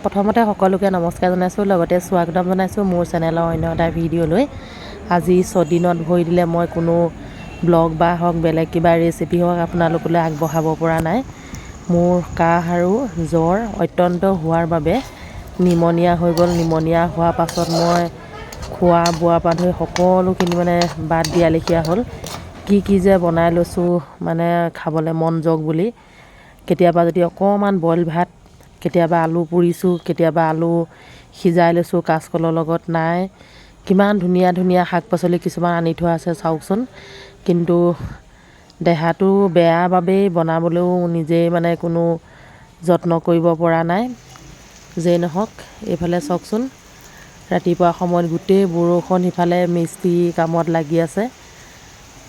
প্ৰথমতে সকলোকে নমস্কাৰ জনাইছোঁ, লগতে স্বাগতম জনাইছোঁ মোৰ চেনেলৰ অন্য এটা ভিডিঅ'লৈ। আজি 6 দিনত ভৰি দিলে মই কোনো ব্লগ বা হওক বেলেগ কিবা ৰেচিপি হওক আপোনালোকলৈ আগবঢ়াব পৰা নাই। মোৰ কাহ আৰু জ্বৰ অত্যন্ত হোৱাৰ বাবে নিমনীয়া হৈ গ'ল। নিমনীয়া হোৱাৰ পাছত মই খোৱা বোৱাৰ পৰা ধৰি সকলোখিনি বাদ দিয়া লেখীয়া হ'ল। কি যে বনাই লৈছোঁ খাবলৈ মন যাওক বুলি। কেতিয়াবা যদি অকণমান বইল ভাত, কেতিয়াবা আলু পুৰিছোঁ, কেতিয়াবা আলু সিজাই লৈছোঁ কাচকলৰ লগত। নাই কিমান ধুনীয়া ধুনীয়া শাক পাচলি কিছুমান আনি থোৱা আছে চাওকচোন। কিন্তু দেহাটো বেয়া বাবেই বনাবলৈও নিজেই কোনো যত্ন কৰিব পৰা নাই। যেই নহওক এইফালে চাওকচোন, ৰাতিপুৱা সময়ত গোটেই বৰষুণ, সিফালে মিস্ত্ৰী কামত লাগি আছে।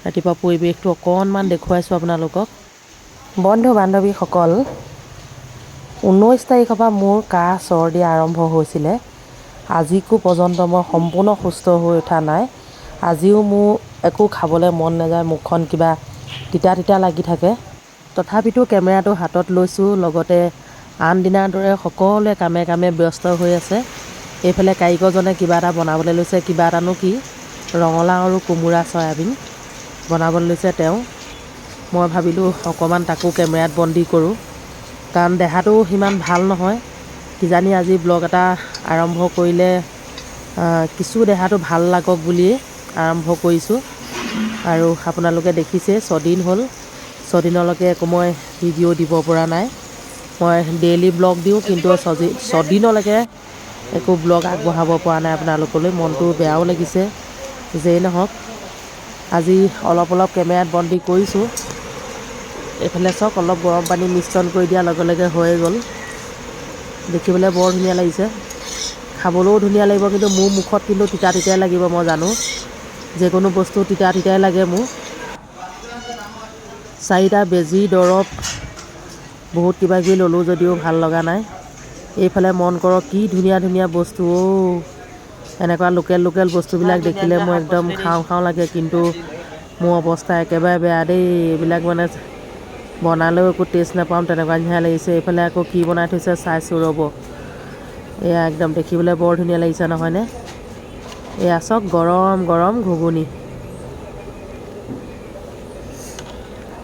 ৰাতিপুৱা পৰিৱেশটো অকণমান দেখুৱাইছোঁ আপোনালোকক। বন্ধু বান্ধৱীসকল, 19 তাৰিখৰ পৰা মোৰ কাহ চৰ্দি আৰম্ভ হৈছিলে। আজিকো পৰ্যন্ত মই সম্পূৰ্ণ সুস্থ হৈ উঠা নাই। আজিও মোৰ একো খাবলৈ মন নাযায়, মুখখন কিবা তিতা তিতা লাগি থাকে। তথাপিতো কেমেৰাটো হাতত লৈছোঁ, লগতে আন দিনাৰ দৰে সকলোৱে কামে কামে ব্যস্ত হৈ আছে। এইফালে কাৰিকৰজনে কিবা এটা বনাবলৈ লৈছে। কিবা এটানো কি, ৰঙালাও আৰু কোমোৰা চয়াবিন বনাবলৈ লৈছে তেওঁ। মই ভাবিলোঁ অকণমান তাকো কেমেৰাত বন্দী কৰোঁ, কাৰণ দেহাটো সিমান ভাল নহয়। কিজানি আজি ব্লগ এটা আৰম্ভ কৰিলে কিছু দেহাটো ভাল লাগক বুলিয়ে আৰম্ভ কৰিছোঁ। আৰু আপোনালোকে দেখিছে 6 দিন হ'ল, 6 দিনলৈকে একো মই ভিডিঅ' দিব পৰা নাই। মই ডেইলি ব্লগ দিওঁ, কিন্তু 6 দিনলৈকে একো ব্লগ আগবঢ়াব পৰা নাই আপোনালোকলৈ। মনটো বেয়াও লাগিছে। যেই নহওক আজি অলপ কেমেৰাত বন্দী কৰিছোঁ। এইফালে চাওক, অলপ গৰম পানী মিশ্ৰণ কৰি দিয়াৰ লগে লগে হৈয়ে গ'ল। দেখিবলৈ বৰ ধুনীয়া লাগিছে, খাবলৈও ধুনীয়া লাগিব, কিন্তু মোৰ মুখত কিন্তু তিতা তিতাই লাগিব। মই জানো যিকোনো বস্তু তিতা তিতাই লাগে মোৰ। 4টা বেজী, দৰৱ, বহুত কিবা কিবি ল'লোঁ যদিও ভাল লগা নাই। এইফালে মন কৰক কি ধুনীয়া ধুনীয়া বস্তু। এনেকুৱা লোকেল বস্তুবিলাক দেখিলে মোৰ একদম খাওঁ লাগে, কিন্তু মোৰ অৱস্থা একেবাৰে বেয়া দেই। এইবিলাক বনালেও একো টেষ্ট নাপাম তেনেকুৱা নিচিনা লাগিছে। এইফালে আকৌ কি বনাই থৈছে চাইছোঁ ৰ'ব। এয়া একদম দেখিবলৈ বৰ ধুনীয়া লাগিছে নহয়নে? এয়া চাওক, গৰম গৰম ঘুগুনি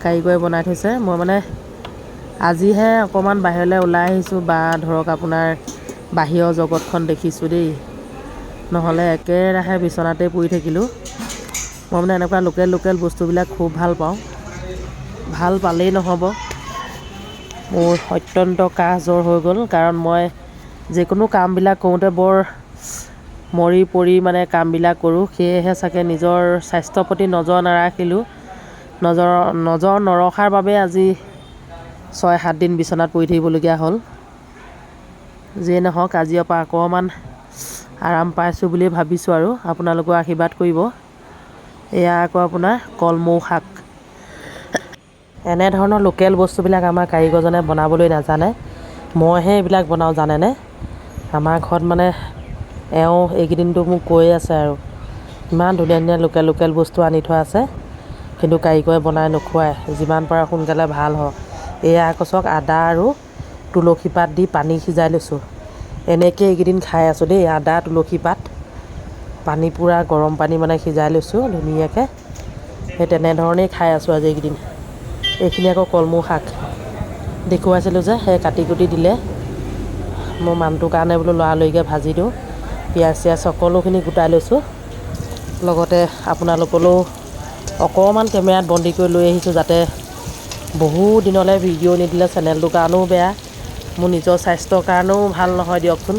কাৰিকৰে বনাই থৈছে। মই আজিহে অকণমান বাহিৰলৈ ওলাই আহিছোঁ, বা ধৰক আপোনাৰ বাহিৰৰ জগতখন দেখিছোঁ দেই। নহ'লে একেৰাহে বিচনাতেই পৰি থাকিলোঁ। মই এনেকুৱা লোকেল বস্তুবিলাক খুব ভাল পাওঁ। ভাল পালেই নহ'ব, মোৰ অত্যন্ত কাহ জ্বৰ হৈ গ'ল। কাৰণ মই যিকোনো কামবিলাক কৰোঁতে বৰ মৰি পৰি কামবিলাক কৰোঁ। সেয়েহে চাগে নিজৰ স্বাস্থ্যৰ প্ৰতি নজৰ নাৰাখিলোঁ। নজৰ নৰখাৰ বাবে আজি 6-7 দিন বিচনাত পৰি থাকিবলগীয়া হ'ল। যিয়ে নহওক আজিৰ পৰা অকণমান আৰাম পাইছোঁ বুলি ভাবিছোঁ, আৰু আপোনালোকেও আশীৰ্বাদ কৰিব। এয়া আকৌ আপোনাৰ কলমৌ শাক। এনেধৰণৰ লোকেল বস্তুবিলাক আমাৰ কাৰিকৰজনে বনাবলৈ নাজানে। মইহে এইবিলাক বনাওঁ জানেনে। আমাৰ ঘৰত এওঁ এইকেইদিনটো মোক কৈয়ে আছে, আৰু ইমান ধুনীয়া ধুনীয়া লোকেল বস্তু আনি থোৱা আছে, কিন্তু কাৰিকৰে বনাই নোখোৱায়। যিমান পাৰে সোনকালে ভাল হওক। এয়া আকৌ চাওক, আদা আৰু তুলসী পাত দি পানী সিজাই লৈছোঁ। এনেকৈ এইকেইদিন খাই আছোঁ দেই। আদা তুলসী পাত পানী, পূৰা গৰম পানী সিজাই লৈছোঁ ধুনীয়াকৈ। সেই তেনেধৰণেই খাই আছোঁ আজি এইকেইদিন। এইখিনি আকৌ কলমৌ শাক দেখুৱাইছিলোঁ যে, সেই কাটি কুটি দিলে। মোৰ মানুহটোৰ কাৰণে বোলো লৰালৰিকৈ ভাজি দিওঁ। পিঁয়াজ চিয়াজ সকলোখিনি গোটাই লৈছোঁ। লগতে আপোনালোকলৈও অকণমান কেমেৰাত বন্দী কৰি লৈ আহিছোঁ, যাতে বহু দিনলৈ ভিডিঅ' নিদিলে চেনেলটোৰ কাৰণেও বেয়া, মোৰ নিজৰ স্বাস্থ্যৰ কাৰণেও ভাল নহয় দিয়কচোন।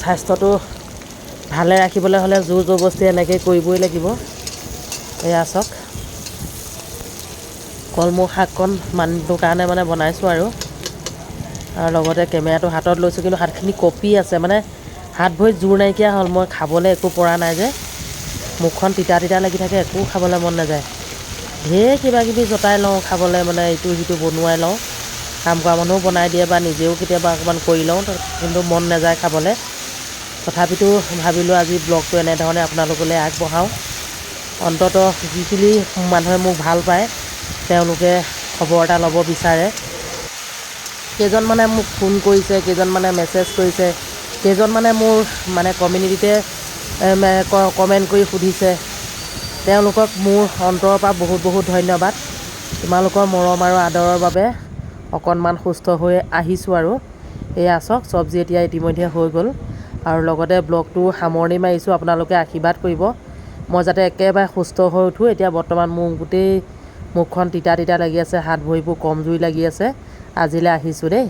স্বাস্থ্যটো ভালে ৰাখিবলৈ হ'লে জোৰ জবৰদস্তি এনেকৈ কৰিবই লাগিব। এয়া চাওক, কলমৌ শাককণ মানুহটোৰ কাৰণে বনাইছোঁ, আৰু লগতে কেমেৰাটো হাতত লৈছোঁ, কিন্তু হাতখিনি কঁপি আছে। হাত ভৰিত জোৰ নাইকিয়া হ'ল। মই খাবলৈ একো পৰা নাই যে, মুখখন তিতা তিতা লাগি থাকে, একো খাবলৈ মন নাযায়। ঢেৰ কিবা কিবি জটাই লওঁ খাবলৈ, ইটো সিটো বনোৱাই লওঁ। কাম কৰা মানুহও বনাই দিয়ে, বা নিজেও কেতিয়াবা অকণমান কৰি লওঁ, কিন্তু মন নাযায় খাবলৈ। তথাপিতো ভাবিলোঁ আজি ব্লগটো এনেধৰণে আপোনালোকলৈ আগবঢ়াওঁ। অন্ততঃ যিখিনি মানুহে মোক ভাল পায়, তেওঁলোকে খবৰ এটা ল'ব বিচাৰে। কেইজনমানে মোক ফোন কৰিছে, কেইজনমানে মেছেজ কৰিছে, কেইজনমানে মোৰ মানে কমিউনিটিতে কমেণ্ট কৰি সুধিছে। তেওঁলোকক মোৰ অন্তৰৰ পৰা বহুত বহুত ধন্যবাদ। তোমালোকৰ মৰম আৰু আদৰৰ বাবে অকণমান সুস্থ হৈ আহিছোঁ আৰু এয়া চাওক চব্জি এতিয়া ইতিমধ্যে হৈ গ'ল আৰু লগতে ব্লগটো সামৰণি মাৰিছোঁ। আপোনালোকে আশীৰ্বাদ কৰিব মই যাতে একেবাৰে সুস্থ হৈ উঠোঁ। এতিয়া বৰ্তমান মোৰ গোটেই মুখখন তিতা তিতা লাগি আছে, হাত ভৰিবোৰ কমজুৰি লাগি আছে। আজিলৈ আহিছোঁ দেই।